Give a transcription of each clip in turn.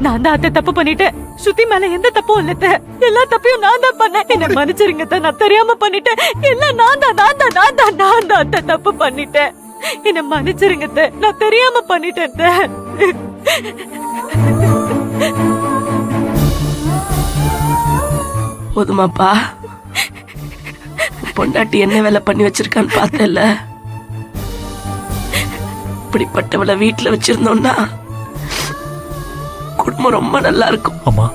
நான் தான் அத்தை தப்பு பண்ணிட்டேன். ஸ்ருதி மேல எந்த தப்பும் இல்ல. எல்லா தப்பையும் நான் தான் பண்ணேன். என்ன மன்னிச்சிருங்க. நான் தெரியாம பண்ணிட்டேன். எல்லாம் நான் தான் அத்தை தப்பு பண்ணிட்டேன். என்ன மன்னிச்சிருங்க. நான் தெரியாம பண்ணிட்டேன். போதுமாப்பா? பொண்டாட்டி என்ன வேலை பண்ணி வச்சிருக்கான்னு பார்த்தல. இப்படிப்பட்டவளை வீட்டுல வச்சிருந்தோம்னா குடும்பம் ரொம்ப நல்லா இருக்கும். அம்மா,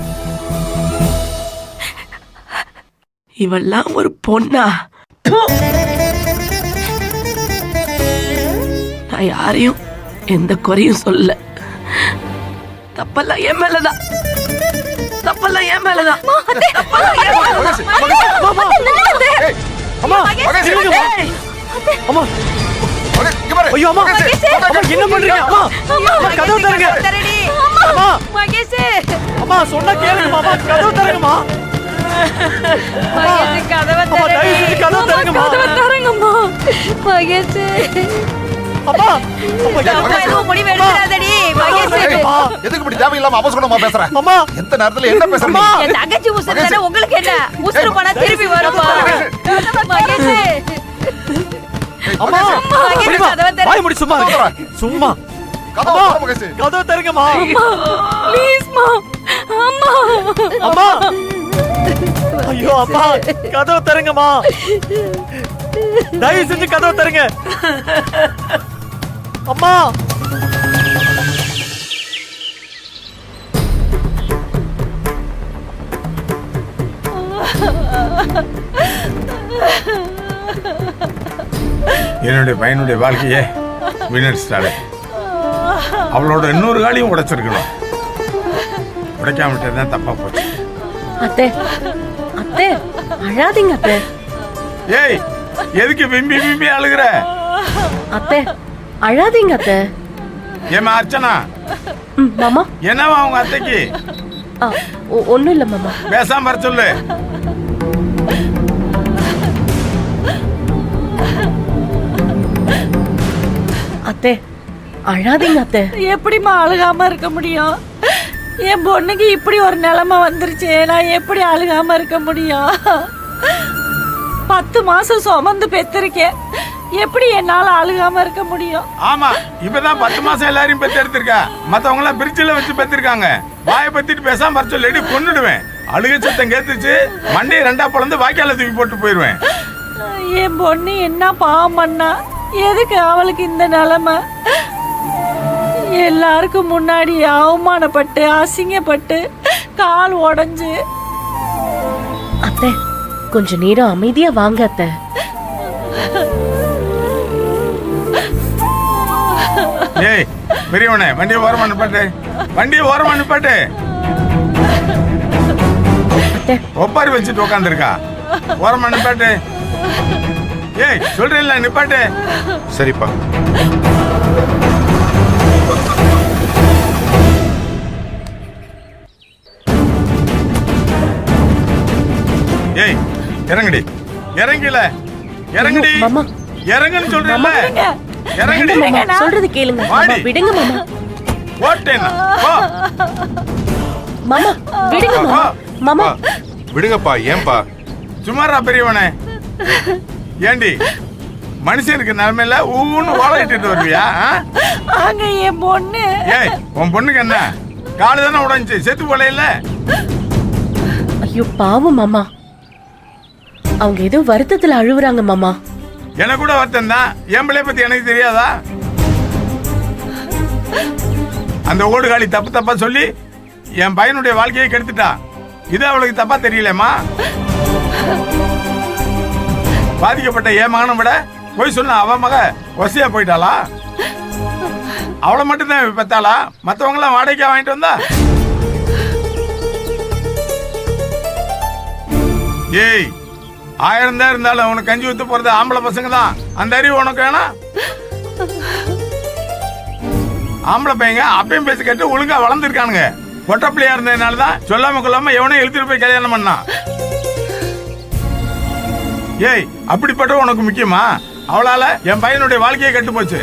இவெல்லாம் ஒரு பொண்ணா? நான் யாரையும் எந்த குறையும் சொல்ல. தப்பெல்லாம் என் மேலதான். தப்பெல்லாம் என் மேலதான். ஐயோ அம்மா, என்ன பண்றீங்க? அம்மா கதவு தரங்க. அம்மா மகேஷ், அம்மா சொன்னா கேளுங்க. அம்மா கதவு தரங்கம்மா. மகேஷ் கதவை தரங்கம்மா. தரங்கம்மா மகேஷ். அம்மா முடிவு எடுக்காதடி மகேஷ். எதுக்கு இப்படி தேவையில்லாம அவசரமா பேசுற? அம்மா எந்த நேரத்துல என்ன பேசுறீங்க? என் தங்கச்சி உசுறு தானே, உங்களுக்கு என்ன? உசுறு போனா திருப்பி வருமா மகேஷ்? அம்மா வாய் மூடி சும்மா இருங்க. சும்மா கதவு தர மகேஷ். கதவு தரங்கம்மா. ப்ளீஸ் மா. அம்மா அம்மா ஐயோ அப்பா கதவு தரங்கம்மா. தயவு செஞ்சு கதவு தரங்க. அம்மா என்னுடைய பையனுடைய வாழ்க்கையே வீணடிச்சிட்டாலே. அவளோட இன்னொரு காலியும் உடைச்சிருக்கணும். உடைக்காம விட்டதுதான் தப்பா போச்சு. அத்தை அத்தை அழாதீங்க அத்தை. ஏய், எதுக்கு பிம்பி பிம்பி அழுகுற? அத்தை அழாதீங்க அத்தை. ஏமா அர்ச்சனா, மாமா என்னவா அவங்க அத்தைக்கு? ஒண்ணும் இல்ல மாமா. பேசாம வர சொல்லு. அத்தை அழாதீங்க அத்தை. எப்படிமா அழுகாம இருக்க முடியும்? என் பொண்ணுக்கு இப்படி ஒரு நிலைமை வந்துருச்சு. நான் எப்படி அழுகாம இருக்க முடியும்? 10 மாசம் சுமந்து பெற்றிருக்கேன். எப்படி என்னால அழுகாம இருக்க முடியும்? ஆமா, இப்பதான் 10 மாசம் எல்லாரையும் பெத்து எடுத்திருக்கா. மத்தவங்க எல்லாம் பிரிட்ஜில வச்சு பெத்திருக்காங்க. வாயை பத்திட்டு பேசாம வர சொல்லி எடி கொன்னுடுவேன். அழுகை சத்தம் கேட்டுச்சு, மண்டையை 2ஆ பிளந்து வாய்க்கால தூக்கி போட்டு போயிருவேன். என் பொண்ணு என்ன பாவம் பண்ணா? எதுக்கு அவளுக்கு இந்த நிலைமை? எல்லாருக்கும் முன்னாடி அவமானப்பட்டு அசிங்கப்பட்டு கால் உடைஞ்சு. அத்தை கொஞ்ச நேரம் அமைதியா வாங்க அத்தை. ஏய் பெரியவனே, வண்டியை ஓரமா நிப்பாட்டு. வண்டியை ஓரமா நிப்பாட்டு. ஒப்பாரி வச்சுட்டு உட்காந்துருக்கா. ஓரமா நிப்பாட்டு. ஏய் சொல்றேன்ல, நிப்பாட்டு. சரிப்பா. ஏய் இறங்குடி. இறங்கில இறங்குடி. மாமா இறங்குன்னு சொல்றேன்ல. இறங்குடி. மாமா சொல்றது கேளுங்க. மாமா விடுங்க மாமா. ஓட்டேனா போ. மாமா விடுங்க மாமா. மாமா விடுங்கப்பா. ஏன்பா? சும்மாரா பெரியவனே. ஏண்டி மனுஷனுக்கு நிலைமையில ஊன்னு ஓடிட்டு வருவியா? அங்க என் பொண்ணு. ஏய் உன் பொண்ணுக்கு என்ன காலு தானே உடஞ்சி, செத்து போல இல்ல? ஐயோ பாவம் மாமா, அவங்க ஏதோ வருத்தத்துல அழுவுறாங்க மாமா. எனக்கு கூட வருத்தம் தான். என் பிள்ளைய பத்தி எனக்கு தெரியாதா? அந்த ஓடுகாலி தப்பு தப்பா சொல்லி என் பையனுடைய வாழ்க்கையை கெடுத்துட்டா. இது அவளுக்கு தப்பா தெரியலமா? பாதிக்கப்பட்ட என் மகனை விட போய் சொன்ன அவ மக வசதியா போயிட்டாளா? அவளை மட்டும்தான் பெத்தாளா? மற்றவங்க எல்லாம் வாடகைக்கா வாங்கிட்டு வந்தா? ஏய் 1000 தான் இருந்தாலும் உனக்கு கஞ்சி ஊத்து போறது ஆம்பளை பசங்க தான். அந்த அறிவு உனக்கு வேணாம்? ஆம்பளை பையங்க அப்பயும் பேசி கேட்டு ஒழுங்கா வளர்ந்துருக்கானுங்க. பொட்டப்பிள்ளையா இருந்ததுனாலதான் சொல்லாம கொள்ளாம எவனையும் இழுத்துட்டு போய் கல்யாணம் பண்ணான். ஏய் அப்படிப்பட்ட உனக்கு முக்கியமா? அவளால என் பையனுடைய வாழ்க்கையை கெட்டு போச்சு.